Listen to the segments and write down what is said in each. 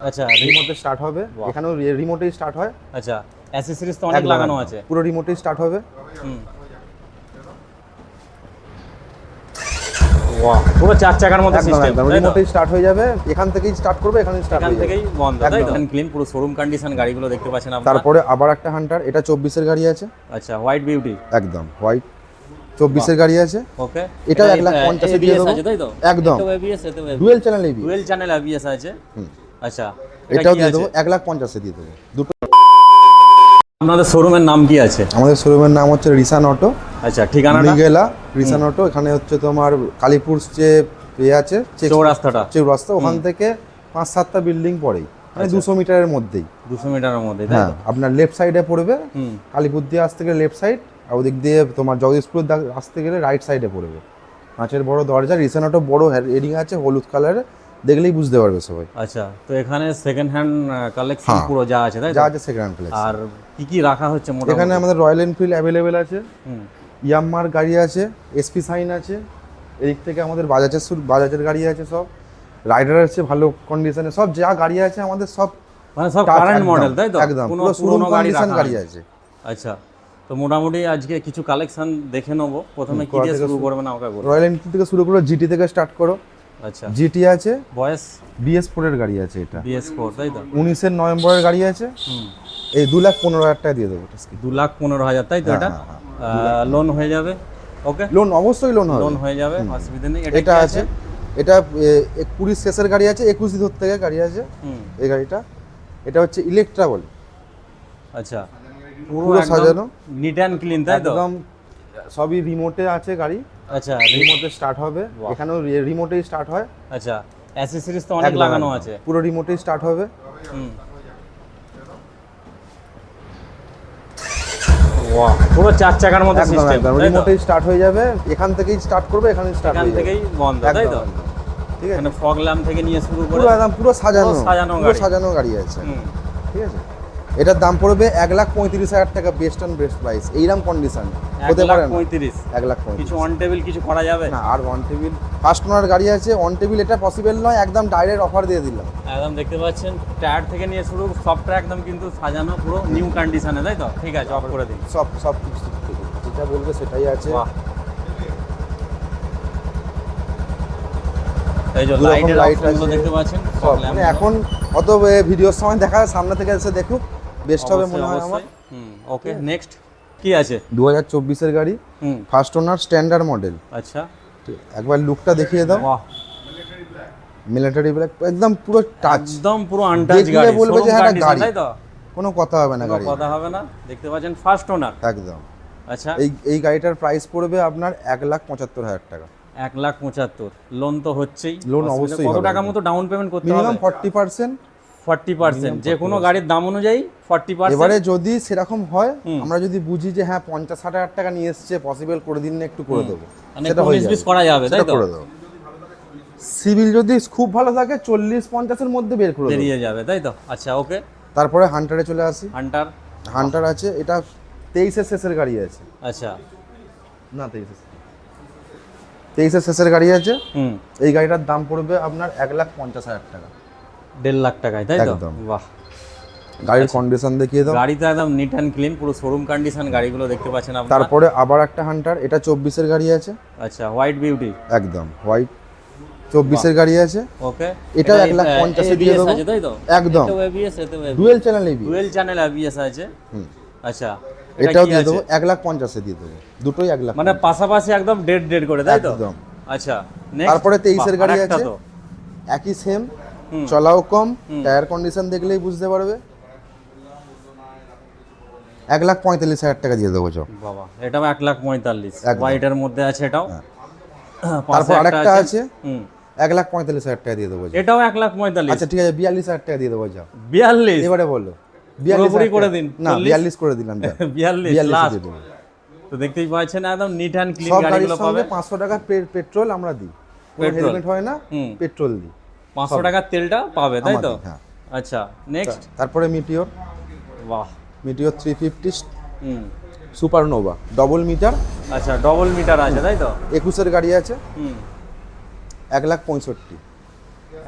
আচ্ছা রিমোটে স্টার্ট হবে, এখানেও রিমোটেই স্টার্ট হয়। আচ্ছা অ্যাসেসরিজ তো অনেক লাগানো আছে, পুরো রিমোটেই স্টার্ট হবে। ওয়াও, পুরো চার চাকার মতো সিস্টেম, রিমোটেই স্টার্ট হয়ে যাবে, এখান থেকেই স্টার্ট করবে, এখানেই স্টার্ট এখান হয়ে যাবে, থেকেই বন্ধ, তাই তো? ক্লিন পুরো শোরুম কন্ডিশন গাড়িগুলো দেখতে পাচ্ছেন আপনারা। তারপরে আবার একটা হান্টার, এটা 24 এর গাড়ি আছে। আচ্ছা হোয়াইট বিউটি, একদম হোয়াইট 24 এর গাড়ি আছে। ওকে, এটা 1,50,000 এ দিয়ে দেবো, আছে তাই তো? একদম এটাও এবিএস, এটাও dual channel ABS, dual channel ABS আছে। আচ্ছা এটাও দিয়ে দেবো 1,50,000 এ দিয়ে দেবো দুটো। আপনাদের শোরুমের নাম কি আছে? আমাদের শোরুমের নাম হচ্ছে রিসান অটো। আচ্ছা ঠিকানাটা? মৃগেলা রিসান অটো, এখানে হচ্ছে তোমার কালীপুর যে আছে চৌরাস্তা, ওখান থেকে 5-7টা বিল্ডিং পরেই, মানে 200 মিটারের মধ্যেই। 200 মিটারের মধ্যে, হ্যাঁ, আপনার লেফট সাইডে পড়বে, কালীপুর দিয়ে আসতে গেলে লেফট সাইড, আর ওদিক দিয়ে তোমার জগদীশপুর আসতে গেলে রাইট সাইডে পড়বে। কাঁচের বড় দরজা, রিসান অটো বড় হেডিং আছে হলুদ কালারের, দেখলেই বুঝতে পারবে সবাই। আচ্ছা, তো এখানে সেকেন্ড হ্যান্ড কালেকশন পুরো যা আছে তাই তো? যা আছে সেকেন্ড হ্যান্ড কালেকশন। আর কি কি রাখা হচ্ছে মোটামুটি? এখানে আমাদের রয়্যাল এনফিল্ড অ্যাভেলেবেল আছে, ইয়ামার গাড়ি আছে, এসপি সাইন আছে, এদিক থেকে আমাদের বাজাজের গাড়ি আছে, সব রাইডার আছে ভালো কন্ডিশনে, সব যা গাড়ি আছে আমাদের সব মানে সব কারেন্ট মডেল তাই তো? একদম কোনো পুরনো কন্ডিশন গাড়ি আছে। আচ্ছা, তো মোটামুটি আজকে কিছু কালেকশন দেখে নেব। প্রথমে কি দিয়ে শুরু করবেন আমাকে বলুন। রয়্যাল এনফিল্ড থেকে শুরু করো, জিটি থেকে স্টার্ট করো। আচ্ছা, জিটি আছে, বয়স BS4 এর গাড়ি আছে, এটা BS4 তাই তো? 19 নভেম্বরের গাড়ি আছে। এই 2,15,000 টাকা দিয়ে দেবো। 2,15,000 তাই তো? এটা লোন হয়ে যাবে? ওকে, লোন অবশ্যই লোন হয়ে যাবে, অসুবিধা নেই। এটা আছে, এটা 20 শেষের গাড়ি আছে, 21 ধরতে থেকে গাড়ি আছে এই গাড়িটা। এটা হচ্ছে ইলেকট্রা বলে। আচ্ছা, পুরো সাজানো, নিট অ্যান্ড ক্লিন তাই তো? একদম সবই রিমোটে আছে গাড়ি। আচ্ছা, রিমোটে স্টার্ট হবে, এখানেও রিমোটেই স্টার্ট হয়। আচ্ছা অ্যাসেসরিজ তো অনেক লাগানো আছে, পুরো রিমোটেই স্টার্ট হবে। ওয়াও, পুরো চার চাকার মতো সিস্টেম, রিমোটেই স্টার্ট হয়ে যাবে, এখান থেকেই স্টার্ট করবে, এখানেই স্টার্ট হয়ে যাবে, এখান থেকেই বন্ধ তাই তো? ঠিক আছে, মানে ফগ ল্যাম্প থেকে নিয়ে শুরু করে পুরো সাজানো গাড়ি আছে। ঠিক আছে, এটার দাম পড়বে 1,35,000 টাকা, বেস্ট অন বেস্ট প্রাইস। এইরকম কন্ডিশন হতে পারে না। 1,35,000 কিছু অন টেবিল কিছু করা যাবে না? আর অন টেবিল ফার্স্ট ওনার গাড়ি আছে, অন টেবিল এটা পসিবল নয়, একদম ডাইরেক্ট অফার দিয়ে দিলাম। একদম দেখতে পাচ্ছেন টায়ার থেকে নিয়ে শুরু সবটা একদম কিন্তু সাজানো পুরো নিউ কন্ডিশনে তাই তো? ঠিক আছে, অফ করে দিন। সব কিছু যেটা বলবে সেটাই আছে। এই যে লাইট আছে দেখতে পাচ্ছেন, মানে এখন অত ভিডিওর সময় দেখা, সামনে থেকে এসে দেখুক, বেস্ট হবে মনে হয় আমার। ওকে, নেক্সট কি আছে? 2024 এর গাড়ি, ফার্স্ট ওনার, স্ট্যান্ডার্ড মডেল। আচ্ছা, একবার লুকটা দেখিয়ে দাও। বাহ, মিলিটারি ব্ল্যাক, একদম পুরো টাচ, একদম পুরো আনটাচ গাড়ি, বলবে যে একটা গাড়ি তাই তো? কোনো কথা হবে না, গাড়ি কথা হবে না। দেখতে পাচ্ছেন ফার্স্ট ওনার একদম। আচ্ছা, এই গাড়িটার প্রাইস পড়বে আপনার 1,75,000 টাকা। 1,75,000, লোন তো হচ্ছেই, লোন অবশ্যই। কত টাকা মতো ডাউন পেমেন্ট করতে হবে? মিনিমাম 40%। 40%, যে কোনো গাড়ির দাম অনুযায়ী 40%। এবারে যদি সেরকম হয়, আমরা যদি বুঝি যে হ্যাঁ 50-60,000 টাকা নিয়ে এসছে, পসিবল করে দিন না, একটু করে দেবো, সেটা হয়ে যাবে, করা যাবে তাই তো? করে দেবো। সিভিল যদি খুব ভালো থাকে 40-50 এর মধ্যে বের করে বেরিয়ে যাবে তাই তো? আচ্ছা ওকে, তারপরে হান্টারে চলে আসি। হান্টার আছে, এটা 23 এর শেষের গাড়ি আছে। আচ্ছা, না 23 এর শেষের গাড়ি আছে। এই গাড়িটার দাম পড়বে আপনার 1,50,000 টাকা, 1.5 লাখ টাকায় তাই তো? বাহ, গাড়ির কন্ডিশন দেখিয়ে দাও। গাড়ি তো একদম নিট অ্যান্ড ক্লিন, পুরো শোরুম কন্ডিশন গাড়িগুলো দেখতে পাচ্ছেন আপনারা। তারপরে আবার একটা হান্টার, এটা 24 এর গাড়ি আছে। আচ্ছা, হোয়াইট বিউটি, একদম হোয়াইট 24 এর গাড়ি আছে। ওকে, এটা 1,50,000 দিয়ে দেবো তাই তো? একদম ডুয়াল চ্যানেল এবিএস আছে। আচ্ছা, এটাও দিয়ে দেবো 1,50,000 দিয়ে দেবো, দুটোই 1 লাখ, মানে পাশাপাশি একদম ডেড করে তাই তো? একদম। আচ্ছা, তারপরে 23 এর গাড়ি আছে, একই সেম, চলাও কম, টায়ার কন্ডিশন দেখলেই বুঝতে পারবে। 1,45,000 টাকা দিয়ে দেবো। বাবা, এটাও 1,45,000, হোয়াইটের মধ্যে আছে এটাও। তারপর আরেকটা আছে, 1,45,000 টাকা দিয়ে দেবো। এটাও 1,45,000। আচ্ছা ঠিক আছে, 42,000 টাকা দিয়ে দেবো। 42? এবারে বলো, 42 করে দিন। না 42 করে দিলাম। 42 লাস্ট। তো দেখতেই পাচ্ছেন একদম নিট অ্যান্ড ক্লিন গাড়িগুলো পাবে। 500 টাকা পেট্রোল আমরা দিই, কোনো হেলমেট হয় না, পেট্রোল দিই। 500 টাকার তেলটা পাবে তাই তো? আচ্ছা, নেক্সট। তারপরে মিটিওর। বাহ, মিটিওর 350 সুপারনোভা ডবল মিটার। আচ্ছা, ডবল মিটার আছে তাই তো? 21 এর গাড়ি আছে। 1,65,000।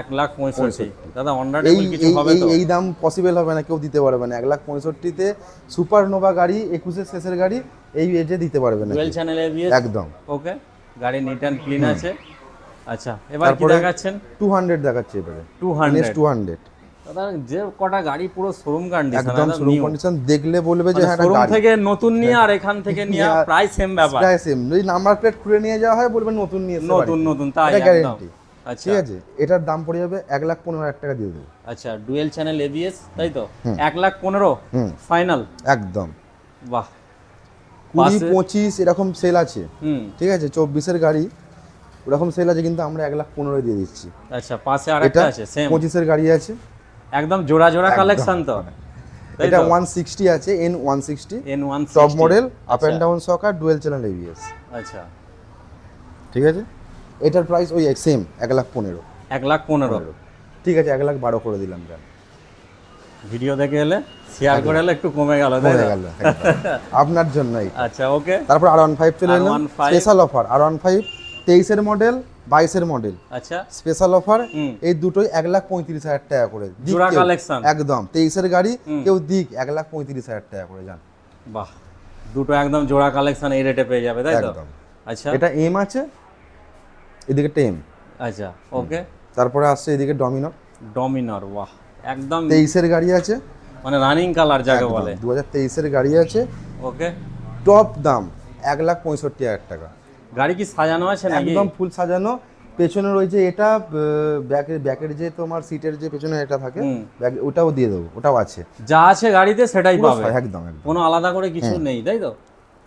1,65,000 দাদা এই অনডারেবল কিছু এই হবে এই তো? এই দাম পসিবল হবে না, কেউ দিতে পারবে না। 1,65,000-তে সুপার নোভা গাড়ি 21 শেষের গাড়ি এই এজে দিতে পারবে না ডুয়েল কেউ। চ্যানেল এবিএস একদম। ওকে, গাড়ি নিট অ্যান্ড ক্লিন আছে। আচ্ছা এবার কি তারপরে দেখাচ্ছেন? 200 দেখাচ্ছে এবারে, 200 200 দাদা যে কটা গাড়ি পুরো শোরুম কন্ডিশন, একদম শোরুম কন্ডিশন, দেখলে বলবে যে হ্যাঁ এটা শোরুম গাড়ি থেকে নতুন নিয়ে আর এখান থেকে নিয়ে হ্যাঁ, প্রায় সেম ব্যাপার, প্রায় সেম। যদি নাম্বার প্লেট খুলে নিয়ে যাওয়া হয় বলবেন নতুন নিয়ে এসেছে নতুন বাড়িতে। নতুন তাই এটা একদম। গ্যারেন্টি। আচ্ছা ঠিক আছে, এটার দাম পড়ে যাবে 1,15,000 টাকা দিয়ে দেবো। আচ্ছা ডুয়েল চ্যানেল এবিএস তাই তো, 1,15,000 হুম। ফাইনাল। একদম। বাহ 20-25 এরকম সেল আছে, হুম। ঠিক আছে, 24-এর গাড়ি ওরকম সেল আছে, কিন্তু আমরা 1,15,000 দিয়ে দিচ্ছি। আচ্ছা পাশে আরেকটা এটা আছে সেম 25-এর গাড়ি আছে, একদম জোড়া জোড়া একদম। কালেকশন তো, তাই এটা তো? 160 আছে, N160 N160 top model, up আচ্ছা, and down shocker, dual channel ABS. আচ্ছা ঠিক আছে, এটার প্রাইস ওই সেম 1,15,000। 1,15,000 ঠিক আছে, 1,12,000 করে দিলাম। কেন ভিডিও দেখে এলে শেয়ার করে এলে একটু কমে গেল তাই হয়ে তো? গেল, আপনার জন্যই। আচ্ছা ওকে। তারপর R15 চলে এলাম, R15 স্পেশাল অফার। R15 23-এর মডেল, 22-এর মডেল, আচ্ছা স্পেশাল অফার। হুম। এই দুটোই 1,35,000 টাকা করে দিক জোড়া কেউ। কালেকশন একদম 23-এর গাড়ি কেউ দিক 1,35,000 টাকা করে যান। বাহ দুটো একদম জোড়া কালেকশন এই রেটে পেয়ে যাবে তাই তো? একদম। আচ্ছা এটা এম আছে, এদিকে টেম। আচ্ছা ওকে। তারপরে আসছে এদিকে ডমিনর, ডমিনর বাহ একদম 23-এর গাড়ি আছে, মানে রানিং কালার যাকে বলে। 2023-এর গাড়ি আছে, ওকে টপ দাম 1,65,000 টাকা। গাড়ি কি সাজানো আছে নাকি? একদম ফুল সাজানো। পেছনে রয়েছে এটা ব্যাকের যে তোমার সিটের যে পেছনে এটা থাকে, ওটাও দিয়ে দেবো, ওটাও আছে। যা আছে গাড়িতে সেটাই পুরো পাবে, একদম একদম। কোনো আলাদা করে কিছু নেই তাই তো?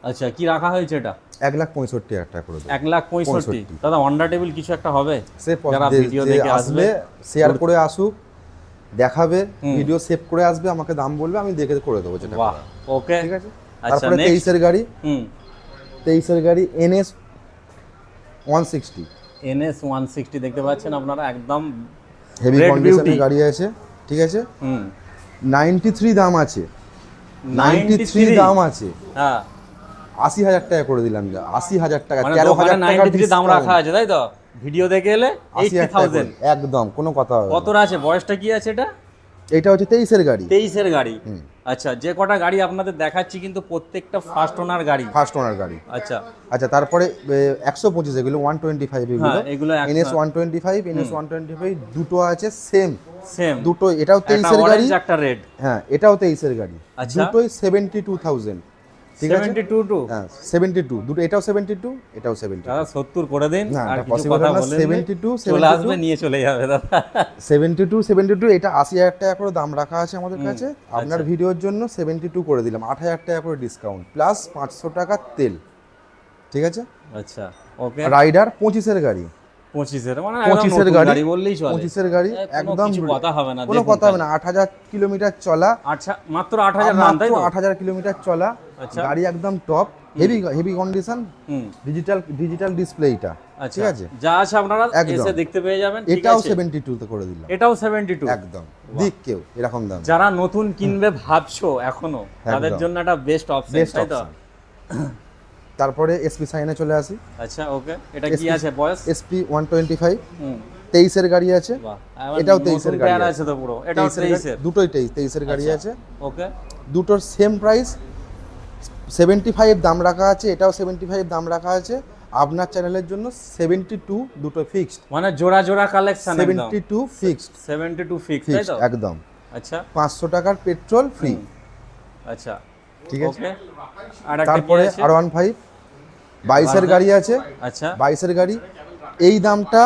আচ্ছা কি রাখা হয়েছে এটা? 1,65,000 টাকা করে দেবো। 1,65,000 দাদা অন্ডার টেবিল কিছু একটা হবে? সে যারা ভিডিও যে দেখে আসবে শেয়ার করে আসুক, দেখাবে, ভিডিও সেভ করে আসবে, আমাকে দাম বলবে, আমি দেখে করে দেবো যেটা। বাহ ওকে ঠিক আছে। আচ্ছা তারপরে নেক্সট 23-এর গাড়ি, হুম 23-এর গাড়ি NS 160 NS 160 দেখতে পাচ্ছেন আপনারা, একদম হেভি Red কন্ডিশনের Beauty। গাড়ি আছে, ঠিক আছে। হুম 93 দাম আছে, 93 দাম আছে, হ্যাঁ 80,000 টাকা করে দিলাম। যা 80,000 টাকা, মানে 13,000 টাকা 93 দাম রাখা আছে তাই তো? ভিডিও দেখে এলে 80,000 একদম, কোনো কথা হবে না। কতটা আছে? বয়সটা কি আছে এটা? এটা হচ্ছে 23-এর গাড়ি, 23-এর গাড়ি। আচ্ছা যে কটা গাড়ি আপনাদের দেখাচ্ছি কিন্তু প্রত্যেকটা ফার্স্ট ওনার গাড়ি। ফার্স্ট ওনার গাড়ি। আচ্ছা আচ্ছা, তারপরে 125 এগুলো 125 এগুলো, হ্যাঁ এগুলো NS 125, NS 125 দুটো আছে সেম, সেম দুটো। এটাও 23-এর গাড়ি, অরেঞ্জ একটা রেড। হ্যাঁ এটাও 23-এর গাড়ি। আচ্ছা। দুটোই 72,000। ঠিক আছে, 72 টু হ্যাঁ 72, দুটো, এটাও 72, এটাও 72। দাদা 70 করে দিন না, আর এটা কিছু possible কথা হবে না, বলেন 72, চলে আসবে নিয়ে চলে যাবে দাদা। 72, এটা 80,000 টাকা করে দাম রাখা আছে আমাদের কাছে। আপনার আচ্ছা। ভিডিওর জন্য 72 করে দিলাম, 8,000 টাকা করে ডিসকাউন্ট প্লাস 500 টাকা তেল। ঠিক আছে। আচ্ছা ওকে রাইডার 25-এর গাড়ি, 25-এর মানে 25-এর একদম গাড়ি গাড়ি বললেই চলে। 25-এর গাড়ি কোনো একদম কিছু কথা হবে না, কোনো দেখুন কথা হবে না। 8,000 কিলোমিটার চলা, আচ্ছা মাত্র 8,000 রান তাই তো? 8,000 কিলোমিটার চলা আচ্ছা। গাড়ি, একদম টপ, হেভি কন্ডিশন, হুম ডিজিটাল ডিসপ্লে এটা। আচ্ছা ঠিক আছে, যা আছে আপনারা একদম। এসে দেখতে পেয়ে যাবেন। ঠিক এটাও আছে 72 তে করে দিলাম, এটাও 72 একদম। দিক কেউ এরকম দাম। যারা নতুন কিনবে ভাবছো এখনো, তাদের একদম। জন্য একটা বেস্ট অপশন বেস্ট তাই তো? অপশন। তারপরে এসপি সাইনে চলে আসি। আচ্ছা ওকে এটা কি আছে বয়স? এসপি 125 হুম 23-এর গাড়ি আছে, বাহ এটাও 23-এর গাড়ি আছে তো পুরো, এটাও 23-এর। দুটোই 23-এর গাড়ি আছে। ওকে দুটোর সেম প্রাইস, 75 দাম রাখা আছে, এটাও 75 দাম রাখা আছে। আপনার চ্যানেলের জন্য 72, দুটো ফিক্সড, মানে জোড়া জোড়া কালেকশন একদম 72 ফিক্সড, 72 ফিক্স তাই তো? একদম। আচ্ছা 500 টাকার পেট্রোল ফ্রি। আচ্ছা ঠিক আছে। ওকে আর একটা কি তারপরে আছে? R15 22-এর গাড়ি আছে, আচ্ছা 22-এর গাড়ি। এই দামটা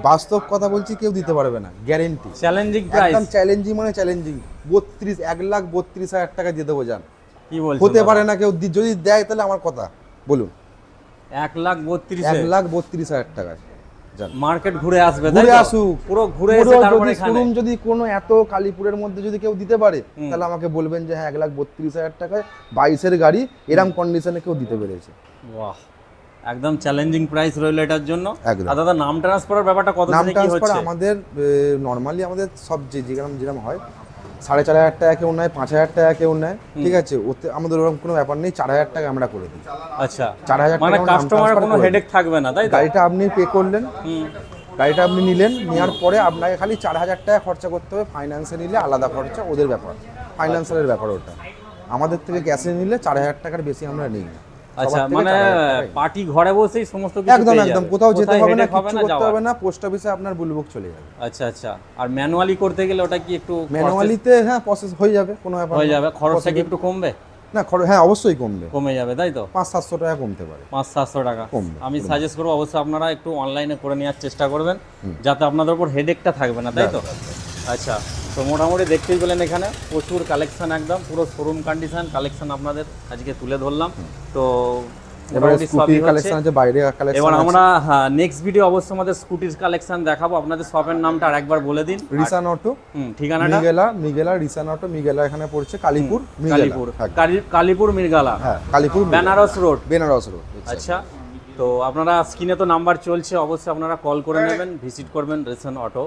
বাস্তব কথা বলছি কেউ দিতে পারবে না, গ্যারেন্টি। চ্যালেঞ্জিং প্রাইস একদম চ্যালেঞ্জিং, মানে চ্যালেঞ্জিং। 1,32,000 টাকা দিয়ে দেবো যান। কি বলছো? হতে পারে না কেউ যদি দেয়, তাহলে আমার কথা বলুন। 1,32,000 1,32,000 টাকা যান, মার্কেট ঘুরে আসবে তাই ঘুরে তো? আসুক, পুরো ঘুরে পুরো এসে তারপরে যদি এখানে শোরুম যদি কোনো এত কালীপুরের মধ্যে যদি কেউ দিতে পারে, তাহলে আমাকে বলবেন যে হ্যাঁ 1,32,000 টাকায় 22-এর গাড়ি এরম কন্ডিশনে কেউ দিতে পেরেছে। বাহ একদম চ্যালেঞ্জিং প্রাইস রইল এটার জন্য। একদম। আর দাদা নাম ট্রান্সফারের ব্যাপারটা কত নাম দিনে কি ট্রান্সফার হচ্ছে? আমাদের নর্মালি আমাদের সব যেরকম হয় 4,500 টাকা কেউ নেয়, 5,000 টাকা কেউ নেয়। ঠিক আছে, ওতে আমাদের ওরকম কোনো ব্যাপার নেই, 4,000 টাকা আমরা করে দিই। আচ্ছা 4,000 মানে টাকা নাম কাস্টমার transfer কোনো করে হেডেক থাকবে না তাই তো? গাড়িটা আপনি পে করলেন, হুম গাড়িটা আপনি নিলেন, নেওয়ার পরে আপনাকে খালি 4,000 টাকা খরচা করতে হবে। ফাইন্যান্সে নিলে আলাদা খরচা, ওদের ব্যাপার, ফাইন্যান্সের ব্যাপার ওটা। আমাদের থেকে ক্যাশে নিলে 4,000 টাকার বেশি আমরা নিই না। আচ্ছা, সবার থেকে মানে 4,000 টাকাই। পার্টি ঘরে বসেই সমস্ত কিছু একদম পেয়ে একদম, যাবে। কোথাও যেতে হবে না, headache কিছু করতে যাওয়ার। হবে না, পোস্ট অফিসে আপনার বুলবুক চলে যাবে। আচ্ছা আচ্ছা, আর ম্যানুয়ালি করতে গেলে ওটা কি একটু ম্যানুয়ালিতে হ্যাঁ প্রসেস হয়ে যাবে, কোনো ব্যাপার হয়ে না। যাবে? খরচটা কি Possible। একটু কমবে? না হ্যাঁ অবশ্যই কমবে, কমে যাবে তাই তো? 500-700 টাকা কমতে পারে। 500-700 টাকা কমবে, আমি সাজেস্ট করবো অবশ্যই আপনারা একটু অনলাইনে করে নেওয়ার চেষ্টা করবেন, যাতে আপনাদের উপর হেডেকটা থাকবে না, তাই তো? আচ্ছা, তো মোটামুটি দেখতেই পেলেন এখানে প্রচুর কালেকশন, একদম পুরো শোরুম কন্ডিশন কালেকশন আপনাদের আজকে তুলে ধরলাম। তো এবারে মোটামুটি স্কুটি সবই কালেকশন হচ্ছে। আছে, বাইরে কালেকশন এবার আছে। আমরা নেক্সট ভিডিও অবশ্যই আমাদের স্কুটির কালেকশন দেখাবো। আপনাদের শপের নামটা আরেকবার বলে দিন। রিসান অটো, ঠিকানাটা? মিগেলা রিসান অটো, মিগেলা এখানে পড়ছে, কালীপুর কালীপুর, কালীপুর মির্গালা, হ্যাঁ কালীপুর বেনারস রোড। বেনারস রোড। আচ্ছা, তো আপনারা স্ক্রিনে তো নাম্বার চলছে, অবশ্যই আপনারা কল করে নেবেন, ভিজিট করবেন রিসান অটো।